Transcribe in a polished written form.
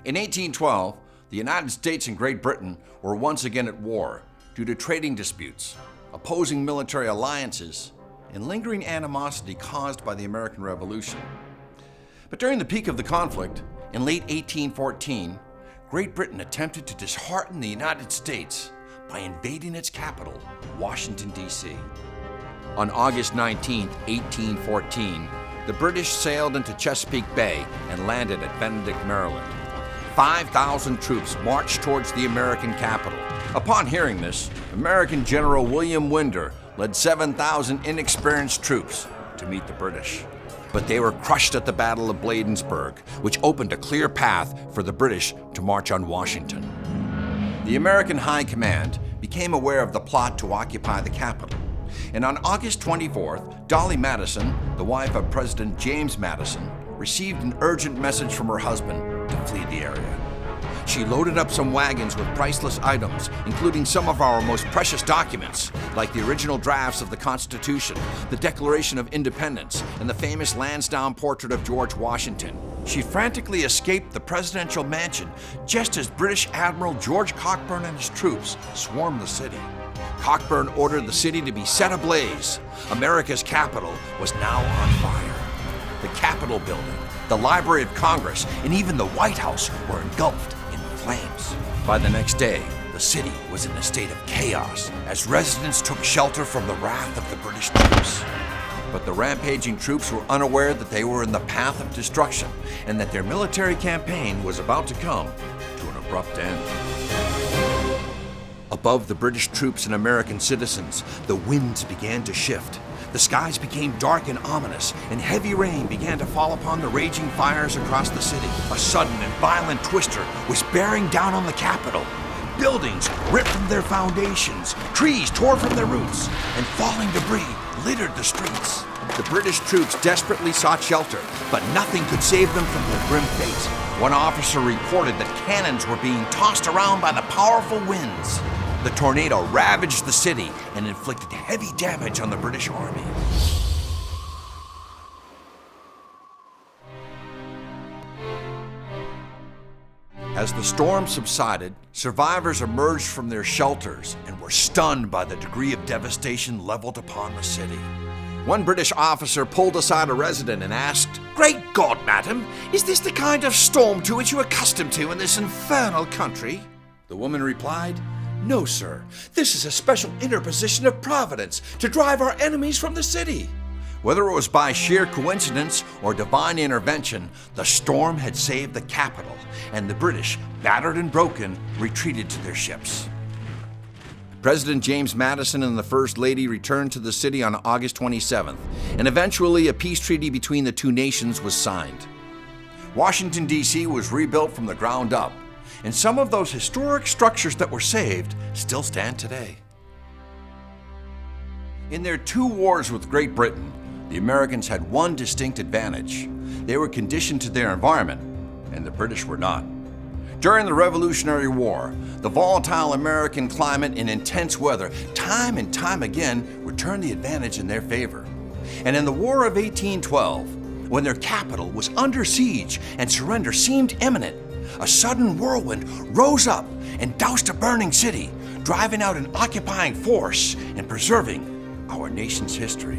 In 1812, the United States and Great Britain were once again at war due to trading disputes, opposing military alliances, and lingering animosity caused by the American Revolution. But during the peak of the conflict, in late 1814, Great Britain attempted to dishearten the United States by invading its capital, Washington, D.C. On August 19, 1814, the British sailed into Chesapeake Bay and landed at Benedict, Maryland. 5,000 troops marched towards the American capital. Upon hearing this, American General William Winder led 7,000 inexperienced troops to meet the British. But they were crushed at the Battle of Bladensburg, which opened a clear path for the British to march on Washington. The American High Command became aware of the plot to occupy the capital, and on August 24th, Dolley Madison, the wife of President James Madison, received an urgent message from her husband to flee the area. She loaded up some wagons with priceless items, including some of our most precious documents, like the original drafts of the Constitution, the Declaration of Independence, and the famous Lansdowne portrait of George Washington. She frantically escaped the presidential mansion just as British Admiral George Cockburn and his troops swarmed the city. Cockburn ordered the city to be set ablaze. America's capital was now on fire. The Capitol building, the Library of Congress, and even the White House were engulfed in flames. By the next day, the city was in a state of chaos as residents took shelter from the wrath of the British troops. But the rampaging troops were unaware that they were in the path of destruction and that their military campaign was about to come to an abrupt end. Above the British troops and American citizens, the winds began to shift. The skies became dark and ominous, and heavy rain began to fall upon the raging fires across the city. A sudden and violent twister was bearing down on the capital. Buildings ripped from their foundations, trees tore from their roots, and falling debris littered the streets. The British troops desperately sought shelter, but nothing could save them from their grim fate. One officer reported that cannons were being tossed around by the powerful winds. The tornado ravaged the city and inflicted heavy damage on the British Army. As the storm subsided, survivors emerged from their shelters and were stunned by the degree of devastation leveled upon the city. One British officer pulled aside a resident and asked, "Great God, madam, is this the kind of storm to which you are accustomed to in this infernal country?" The woman replied, "No, sir. This is a special interposition of Providence to drive our enemies from the city." Whether it was by sheer coincidence or divine intervention, the storm had saved the capital, and the British, battered and broken, retreated to their ships. President James Madison and the First Lady returned to the city on August 27th, and eventually a peace treaty between the two nations was signed. Washington, D.C. was rebuilt from the ground up, and some of those historic structures that were saved still stand today. In their two wars with Great Britain, the Americans had one distinct advantage. They were conditioned to their environment, and the British were not. During the Revolutionary War, the volatile American climate and intense weather time and time again returned the advantage in their favor. And in the War of 1812, when their capital was under siege and surrender seemed imminent, a sudden whirlwind rose up and doused a burning city, driving out an occupying force and preserving our nation's history.